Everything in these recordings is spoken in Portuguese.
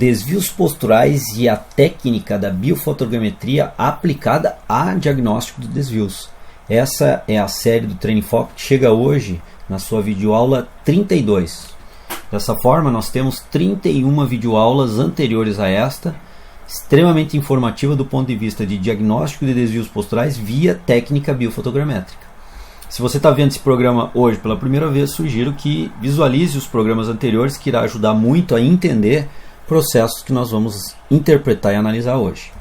desvios posturais e a técnica da biofotogrametria aplicada a diagnóstico de desvios. Essa é a série do Training Foco que chega hoje na sua videoaula 32. Dessa forma, nós temos 31 videoaulas anteriores a esta, extremamente informativa do ponto de vista de diagnóstico de desvios posturais via técnica biofotogramétrica. Se você está vendo esse programa hoje pela primeira vez, sugiro que visualize os programas anteriores, que irá ajudar muito a entender processos que nós vamos interpretar e analisar hoje.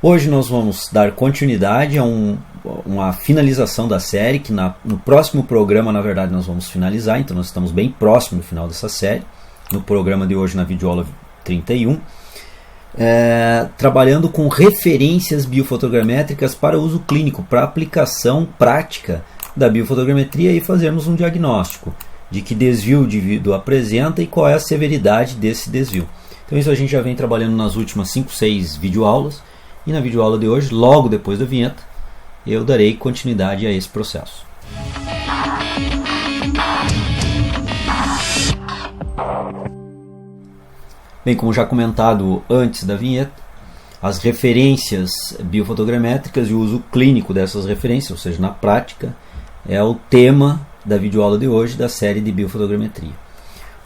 Hoje nós vamos dar continuidade a uma finalização da série, que no próximo programa, na verdade, nós vamos finalizar, então nós estamos bem próximo do final dessa série, no programa de hoje, na videoaula 31, trabalhando com referências biofotogramétricas para uso clínico, para aplicação prática da biofotogrametria e fazermos um diagnóstico de que desvio o indivíduo apresenta e qual é a severidade desse desvio. Então isso a gente já vem trabalhando nas últimas 5, 6 videoaulas, e na videoaula de hoje, logo depois da vinheta, eu darei continuidade a esse processo. Bem, como já comentado antes da vinheta, as referências biofotogramétricas e o uso clínico dessas referências, ou seja, na prática, é o tema da videoaula de hoje da série de biofotogrametria.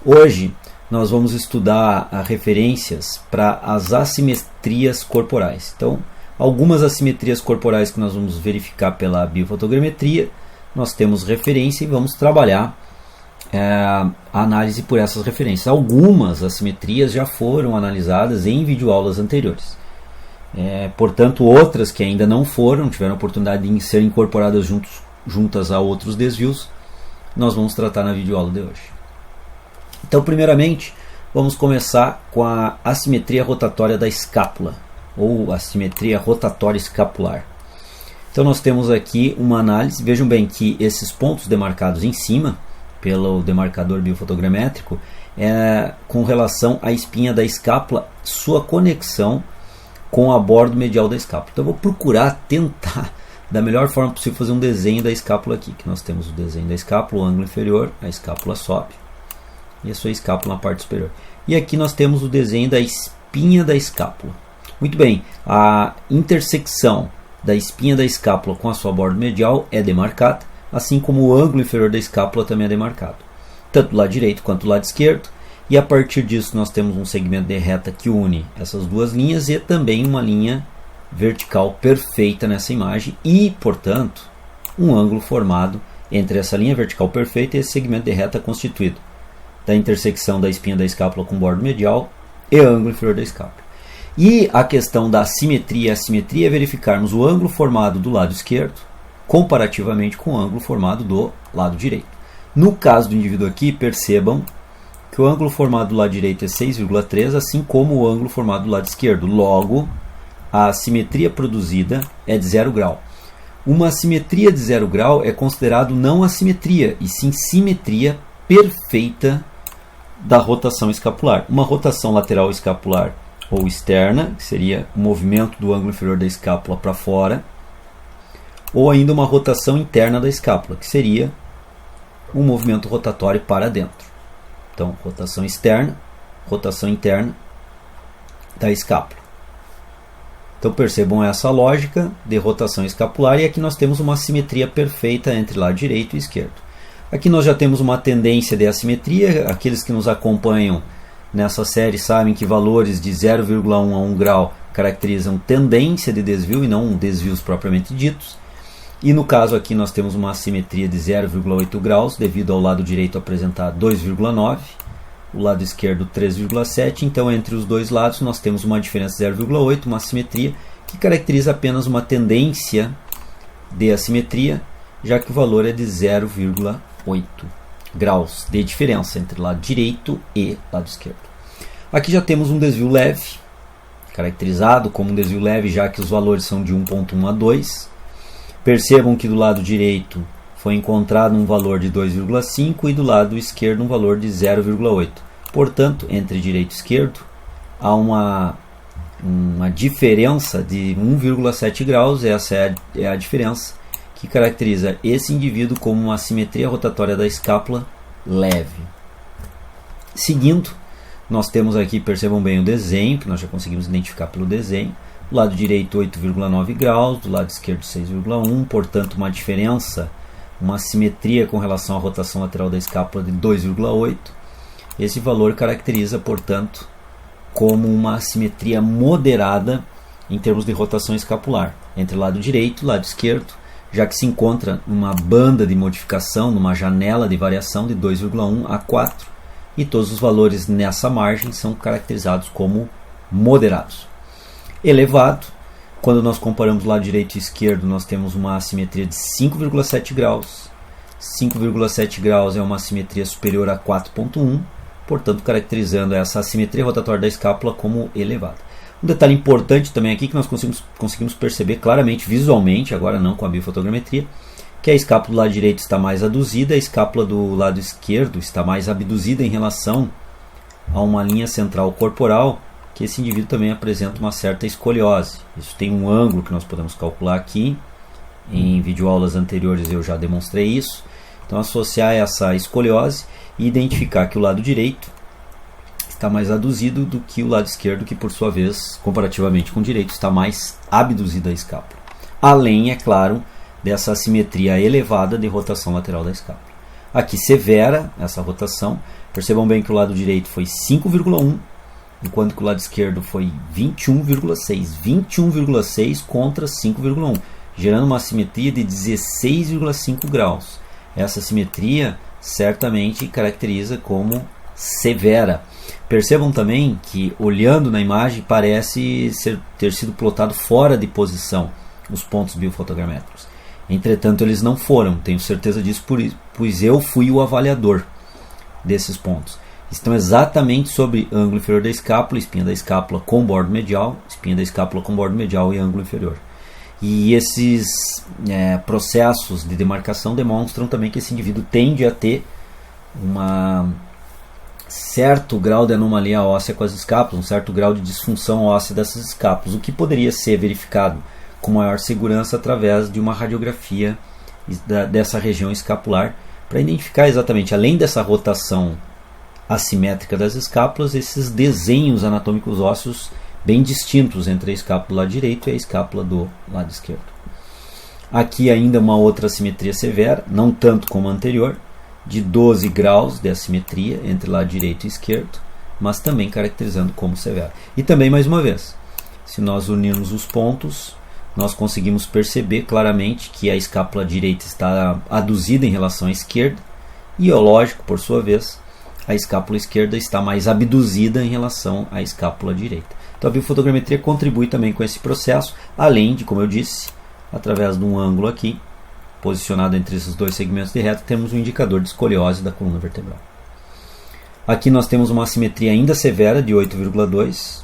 Hoje nós vamos estudar as referências para as assimetrias corporais. Então, algumas assimetrias corporais que nós vamos verificar pela biofotogrametria, nós temos referência e vamos trabalhar a análise por essas referências. Algumas assimetrias já foram analisadas em videoaulas anteriores. Portanto, outras que ainda não foram, tiveram a oportunidade de ser incorporadas juntas a outros desvios, nós vamos tratar na videoaula de hoje. Então, primeiramente, vamos começar com a assimetria rotatória da escápula, ou assimetria rotatória escapular. Então, nós temos aqui uma análise. Vejam bem que esses pontos demarcados em cima, pelo demarcador biofotogramétrico, com relação à espinha da escápula, sua conexão com a bordo medial da escápula. Então, eu vou procurar tentar, da melhor forma possível, fazer um desenho da escápula aqui, que nós temos o desenho da escápula, o ângulo inferior, a escápula sobe, e a sua escápula na parte superior. E aqui nós temos o desenho da espinha da escápula. Muito bem, a intersecção da espinha da escápula com a sua borda medial é demarcada, assim como o ângulo inferior da escápula também é demarcado, tanto do lado direito quanto do lado esquerdo, e a partir disso nós temos um segmento de reta que une essas duas linhas e também uma linha vertical perfeita nessa imagem e, portanto, um ângulo formado entre essa linha vertical perfeita e esse segmento de reta constituído da intersecção da espinha da escápula com o bordo medial e ângulo inferior da escápula. E a questão da simetria e assimetria é verificarmos o ângulo formado do lado esquerdo comparativamente com o ângulo formado do lado direito. No caso do indivíduo aqui, percebam que o ângulo formado do lado direito é 6,3, assim como o ângulo formado do lado esquerdo. Logo, a simetria produzida é de 0 grau. Uma simetria de 0 grau é considerado não assimetria, e sim simetria perfeita da rotação escapular. Uma rotação lateral escapular ou externa, que seria o movimento do ângulo inferior da escápula para fora, ou ainda uma rotação interna da escápula, que seria um movimento rotatório para dentro. Então, rotação externa, rotação interna da escápula. Então, percebam essa lógica de rotação escapular, e aqui nós temos uma simetria perfeita entre lado direito e esquerdo. Aqui nós já temos uma tendência de assimetria. Aqueles que nos acompanham nessa série sabem que valores de 0,1 a 1 grau caracterizam tendência de desvio e não desvios propriamente ditos. E no caso aqui nós temos uma assimetria de 0,8 graus, devido ao lado direito apresentar 2,9, o lado esquerdo 3,7. Então, entre os dois lados nós temos uma diferença de 0,8, uma assimetria que caracteriza apenas uma tendência de assimetria, já que o valor é de 0,8 graus de diferença entre lado direito e lado esquerdo. Aqui já temos um desvio leve, caracterizado como um desvio leve, já que os valores são de 1,1 a 2. Percebam que do lado direito foi encontrado um valor de 2,5 e do lado esquerdo um valor de 0,8. Portanto, entre direito e esquerdo há uma diferença de 1,7 graus. Essa é a diferença que caracteriza esse indivíduo como uma assimetria rotatória da escápula leve. Seguindo, Nós temos aqui, percebam bem o desenho, que nós já conseguimos identificar pelo desenho. Do lado direito 8,9 graus, do lado esquerdo 6,1, portanto uma diferença, uma simetria com relação à rotação lateral da escápula de 2,8. Esse valor caracteriza, portanto, como uma simetria moderada em termos de rotação escapular, entre o lado direito e o lado esquerdo, já que se encontra uma banda de modificação, numa janela de variação de 2,1 a 4, e todos os valores nessa margem são caracterizados como moderados. Elevado, quando nós comparamos lado direito e esquerdo, nós temos uma assimetria de 5,7 graus. 5,7 graus é uma assimetria superior a 4,1, portanto caracterizando essa assimetria rotatória da escápula como elevada. Um detalhe importante também aqui que nós conseguimos perceber claramente, visualmente, agora não com a biofotogrametria, que a escápula do lado direito está mais aduzida, a escápula do lado esquerdo está mais abduzida em relação a uma linha central corporal, que esse indivíduo também apresenta uma certa escoliose. Isso tem um ângulo que nós podemos calcular aqui. Em videoaulas anteriores eu já demonstrei isso. Então associar essa escoliose e identificar que o lado direito está mais aduzido do que o lado esquerdo, que por sua vez, comparativamente com o direito, está mais abduzida a escápula. Além, é claro, dessa assimetria elevada de rotação lateral da escápula. Aqui severa essa rotação. Percebam bem que o lado direito foi 5,1, enquanto que o lado esquerdo foi 21,6. 21,6 contra 5,1, gerando uma assimetria de 16,5 graus. Essa assimetria certamente caracteriza como severa. Percebam também que, olhando na imagem, parece ter sido plotado fora de posição os pontos biofotogramétricos. Entretanto, eles não foram, tenho certeza disso, pois eu fui o avaliador desses pontos. Estão exatamente sobre ângulo inferior da escápula, espinha da escápula com bordo medial, espinha da escápula com bordo medial e ângulo inferior. E esses processos de demarcação demonstram também que esse indivíduo tende a ter um certo grau de anomalia óssea com as escápulas, um certo grau de disfunção óssea dessas escápulas, o que poderia ser verificado com maior segurança através de uma radiografia dessa região escapular, para identificar exatamente, além dessa rotação assimétrica das escápulas, esses desenhos anatômicos ósseos bem distintos entre a escápula do lado direito e a escápula do lado esquerdo. Aqui ainda uma outra assimetria severa, não tanto como a anterior, de 12 graus de assimetria entre lado direito e esquerdo, mas também caracterizando como severa. E também, mais uma vez, se nós unirmos os pontos, nós conseguimos perceber claramente que a escápula direita está aduzida em relação à esquerda, e, lógico, por sua vez, a escápula esquerda está mais abduzida em relação à escápula direita. Então a biofotogrametria contribui também com esse processo, além de, como eu disse, através de um ângulo aqui, posicionado entre esses dois segmentos de reta, temos um indicador de escoliose da coluna vertebral. Aqui nós temos uma assimetria ainda severa de 8,2.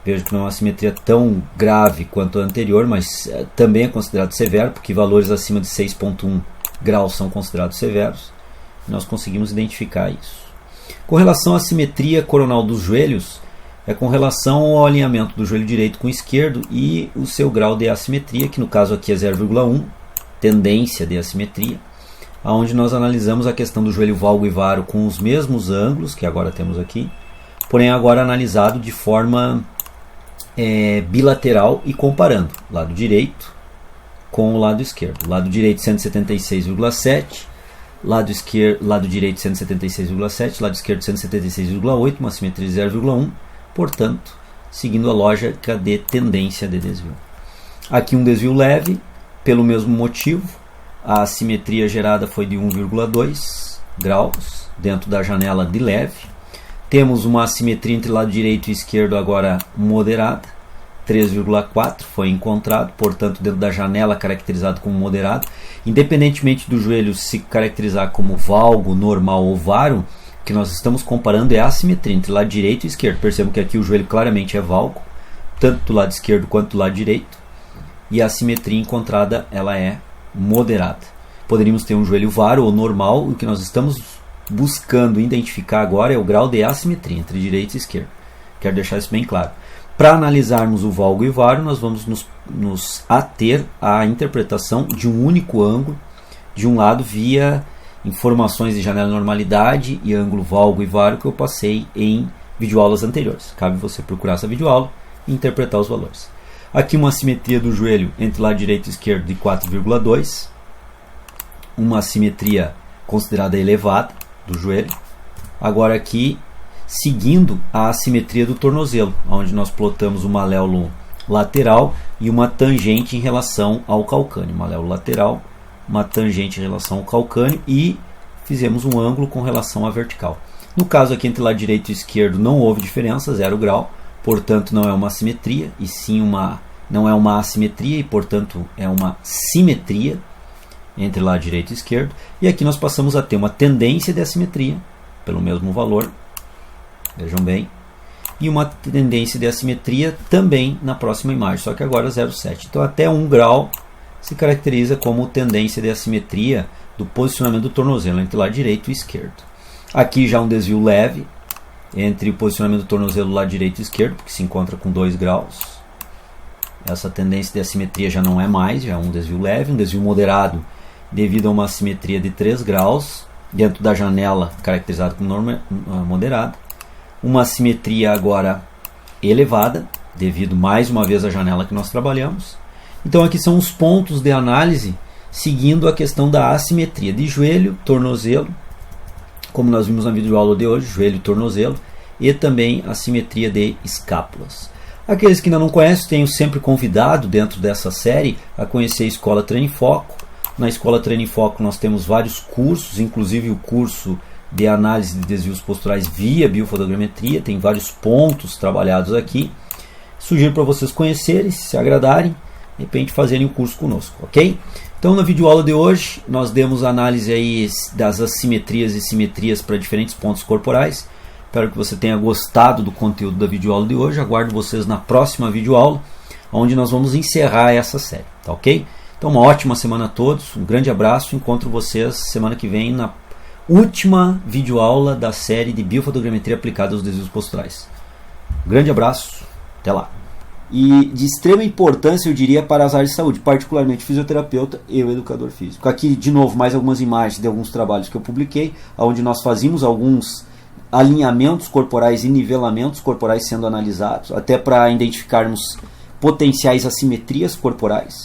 Vejo que não é uma assimetria tão grave quanto a anterior, mas também é considerado severo, porque valores acima de 6,1 graus são considerados severos. Nós conseguimos identificar isso. Com relação à simetria coronal dos joelhos, é com relação ao alinhamento do joelho direito com o esquerdo e o seu grau de assimetria, que no caso aqui é 0,1, tendência de assimetria, onde nós analisamos a questão do joelho valgo e varo com os mesmos ângulos que agora temos aqui, porém agora analisado de forma bilateral e comparando lado direito com o lado esquerdo. Lado direito 176,7, lado direito 176,7, lado esquerdo 176,8, uma simetria de 0,1, portanto, seguindo a lógica de tendência de desvio. Aqui um desvio leve, pelo mesmo motivo, a assimetria gerada foi de 1,2 graus, dentro da janela de leve. Temos uma assimetria entre lado direito e esquerdo agora moderada, 3,4 foi encontrado, portanto dentro da janela caracterizado como moderado. Independentemente do joelho se caracterizar como valgo, normal ou varo, o que nós estamos comparando é a assimetria entre lado direito e esquerdo. Percebam que aqui o joelho claramente é valgo, tanto do lado esquerdo quanto do lado direito, e a assimetria encontrada ela é moderada. Poderíamos ter um joelho varo ou normal, o que nós estamos buscando identificar agora é o grau de assimetria entre direito e esquerdo. Quero deixar isso bem claro. Para analisarmos o valgo e o varo, nós vamos nos ater à interpretação de um único ângulo, de um lado via informações de janela de normalidade e ângulo valgo e varo que eu passei em videoaulas anteriores. Cabe você procurar essa videoaula e interpretar os valores. Aqui uma assimetria do joelho entre lado direito e esquerdo de 4,2. Uma assimetria considerada elevada do joelho. Agora aqui, seguindo a assimetria do tornozelo, onde nós plotamos uma aléolo lateral e uma tangente em relação ao calcâneo. Uma aléolo lateral, uma tangente em relação ao calcâneo e fizemos um ângulo com relação à vertical. No caso aqui entre lado direito e esquerdo não houve diferença, 0 grau, portanto não é uma assimetria, e sim não é uma assimetria e portanto é uma simetria entre lado direito e esquerdo. E aqui nós passamos a ter uma tendência de assimetria pelo mesmo valor, vejam bem, e uma tendência de assimetria também na próxima imagem, só que agora 0,7. Então até 1 grau se caracteriza como tendência de assimetria do posicionamento do tornozelo entre lado direito e esquerdo. Aqui já um desvio leve entre o posicionamento do tornozelo lado direito e esquerdo, porque se encontra com 2 graus. Essa tendência de assimetria já não é mais, já é um desvio leve, um desvio moderado devido a uma assimetria de 3 graus dentro da janela caracterizada como moderada. Uma assimetria agora elevada, devido mais uma vez à janela que nós trabalhamos. Então aqui são os pontos de análise seguindo a questão da assimetria de joelho, tornozelo, como nós vimos na videoaula de hoje, joelho e tornozelo, e também a simetria de escápulas. Aqueles que ainda não conhecem, tenho sempre convidado dentro dessa série a conhecer a Escola Treino em Foco. Na Escola Treino em Foco nós temos vários cursos, inclusive o curso de análise de desvios posturais via biofotogrametria, tem vários pontos trabalhados aqui. Sugiro para vocês conhecerem, se agradarem, de repente fazerem o curso conosco, ok? Então na videoaula de hoje nós demos análise aí das assimetrias e simetrias para diferentes pontos corporais. Espero que você tenha gostado do conteúdo da videoaula de hoje. Aguardo vocês na próxima videoaula, onde nós vamos encerrar essa série, tá ok? Então uma ótima semana a todos, um grande abraço, encontro vocês semana que vem na última videoaula da série de biofotogrametria aplicada aos desvios posturais. Um grande abraço, até lá! E de extrema importância, eu diria, para as áreas de saúde, particularmente fisioterapeuta e o educador físico. Aqui, de novo, mais algumas imagens de alguns trabalhos que eu publiquei, onde nós fazíamos alguns alinhamentos corporais e nivelamentos corporais sendo analisados, até para identificarmos potenciais assimetrias corporais.